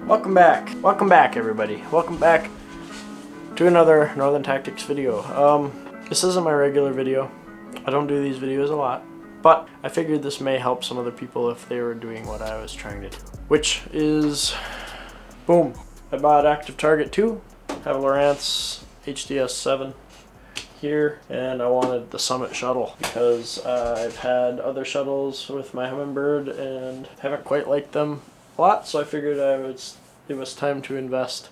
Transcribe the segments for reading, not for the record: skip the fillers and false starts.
Welcome back everybody. Welcome back to another Northern Tactics video. This isn't my regular video. I don't do these videos a lot, but I figured this may help some other people if they were doing what I was trying to do. Which is, boom, I bought Active Target 2, have a Lowrance HDS 7 here, and I wanted the Summit Shuttle because I've had other shuttles with my Hummingbird and haven't quite liked them a lot, so I figured it was time to invest.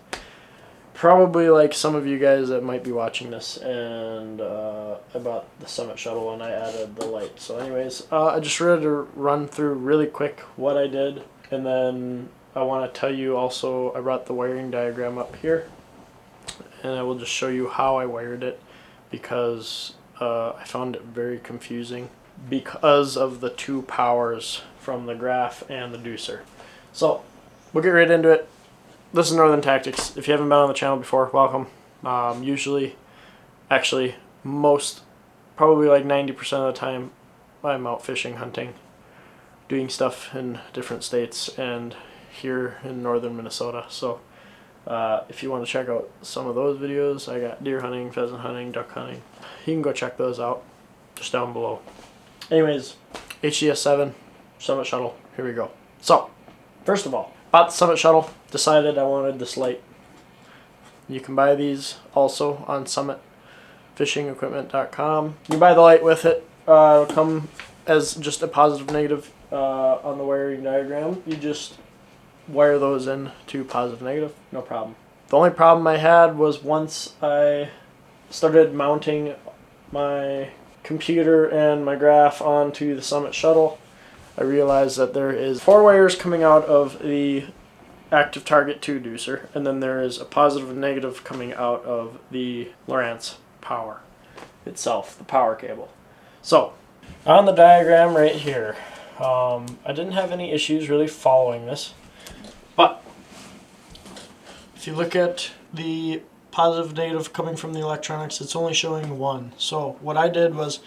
Probably like some of you guys that might be watching this, and I bought the Summit Shuttle and I added the light. So anyways, I just wanted to run through really quick what I did, and then I want to tell you also I brought the wiring diagram up here, and I will just show you how I wired it because I found it very confusing because of the two powers from the graph and the ducer. So we'll get right into it. This is Northern Tactics. If you haven't been on the channel before, welcome. Usually, actually, probably like 90% of the time, I'm out fishing, hunting, doing stuff in different states and here in northern Minnesota. So if you want to check out some of those videos, I got deer hunting, pheasant hunting, duck hunting. You can go check those out just down below. Anyways, HDS 7, Summit Shuttle, here we go. So, first of all, bought the Summit Shuttle, decided I wanted this light. You can buy these also on summitfishingequipment.com. You buy the light with it. It'll come as just a positive negative on the wiring diagram. You just wire those in to positive negative, no problem. The only problem I had was once I started mounting my computer and my graph onto the Summit Shuttle, I realized that there is 4 wires coming out of the Active Target 2 ducer, and then there is a positive and negative coming out of the Lowrance power itself, the power cable. So, on the diagram right here, I didn't have any issues really following this, but if you look at the positive negative coming from the electronics, it's only showing 1. So what I did was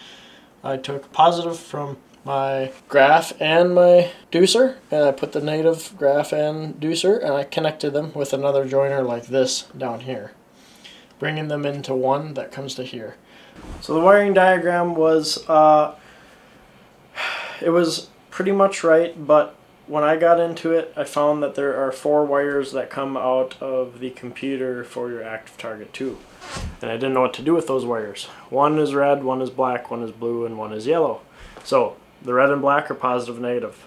I took positive from my graph and my ducer, and I put the negative graph and ducer, and I connected them with another joiner like this down here, bringing them into one that comes to here. So the wiring diagram was it was pretty much right, but when I got into it, I found that there are 4 wires that come out of the computer for your Active Target 2, and I didn't know what to do with those wires. One is red, one is black, one is blue, and one is yellow. So the red and black are positive and negative.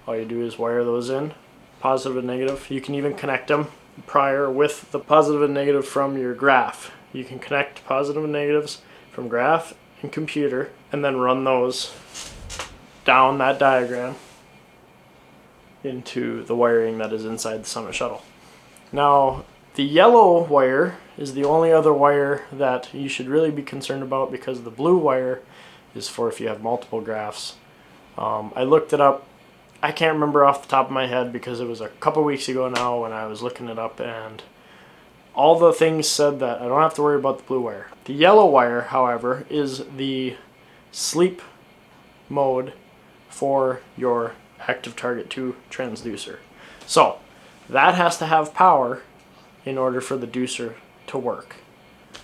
All you do is wire those in, positive and negative. You can even connect them prior with the positive and negative from your graph. You can connect positive and negatives from graph and computer and then run those down that diagram into the wiring that is inside the Summit Shuttle. Now, the yellow wire is the only other wire that you should really be concerned about because the blue wire is for if you have multiple graphs. I looked it up. I can't remember off the top of my head because it was a couple weeks ago now when I was looking it up, and all the things said that I don't have to worry about the blue wire. The yellow wire, however, is the sleep mode for your Active Target 2 transducer. So that has to have power in order for the ducer to work.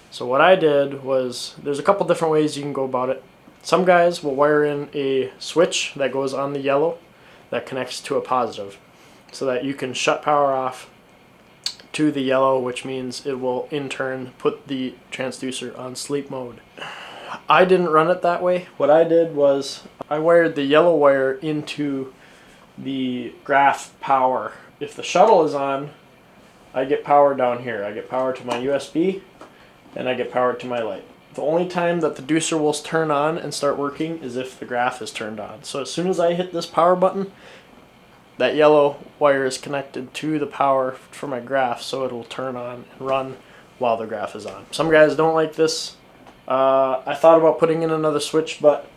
So what I did was, there's a couple different ways you can go about it. Some guys will wire in a switch that goes on the yellow that connects to a positive so that you can shut power off to the yellow, which means it will in turn put the transducer on sleep mode. I didn't run it that way. What I did was I wired the yellow wire into the graph power. If the shuttle is on, I get power down here. I get power to my USB and I get power to my light. The only time that the ducer will turn on and start working is if the graph is turned on. So as soon as I hit this power button, that yellow wire is connected to the power for my graph, so it'll turn on and run while the graph is on. Some guys don't like this. I thought about putting in another switch, but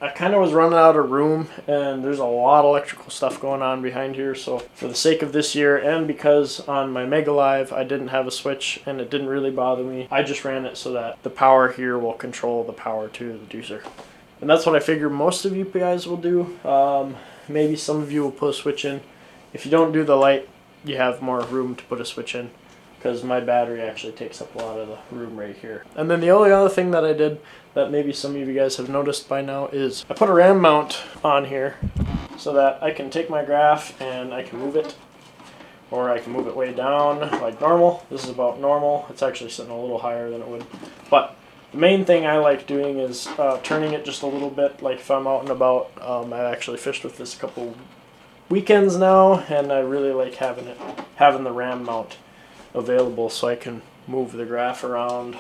I kind of was running out of room, and there's a lot of electrical stuff going on behind here, so for the sake of this year, and because on my Mega Live I didn't have a switch and it didn't really bother me, I just ran it so that the power here will control the power to the ducer. And that's what I figure most of you guys will do. Maybe some of you will put a switch in. If you don't do the light, you have more room to put a switch in, because my battery actually takes up a lot of the room right here. And then the only other thing that I did that maybe some of you guys have noticed by now is I put a RAM mount on here so that I can take my graph and I can move it, or I can move it way down like normal. This is about normal. It's actually sitting a little higher than it would. But the main thing I like doing is turning it just a little bit, like if I'm out and about. I've actually fished with this a couple weekends now, and I really like having the RAM mount available so I can move the graph around,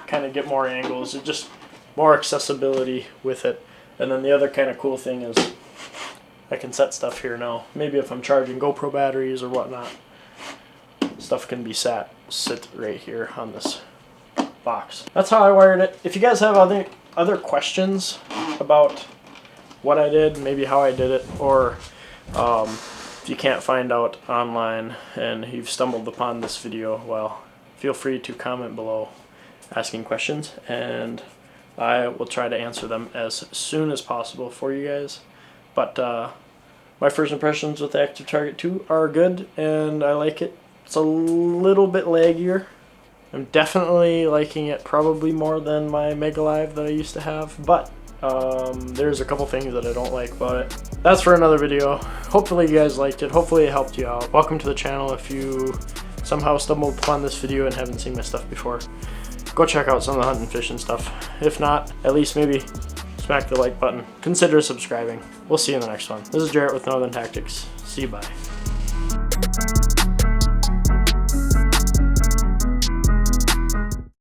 kind of get more angles, it just more accessibility with it. And then the other kind of cool thing is I can set stuff here now. Maybe if I'm charging GoPro batteries or whatnot, stuff can be sit right here on this box. That's how I wired it. If you guys have other questions about what I did, maybe how I did it, or if you can't find out online and you've stumbled upon this video, well, feel free to comment below asking questions, and I will try to answer them as soon as possible for you guys. But my first impressions with the Active Target 2 are good, and I like it. It's a little bit laggier. I'm definitely liking it probably more than my Mega Live that I used to have, but there's a couple things that I don't like about it. That's for another video. Hopefully you guys liked it. Hopefully it helped you out. Welcome to the channel. If you somehow stumbled upon this video and haven't seen my stuff before, go check out some of the hunting, fishing stuff. If not, at least maybe smack the like button. Consider subscribing. We'll see you in the next one. This is Jarrett with Northern Tactics. See you, bye.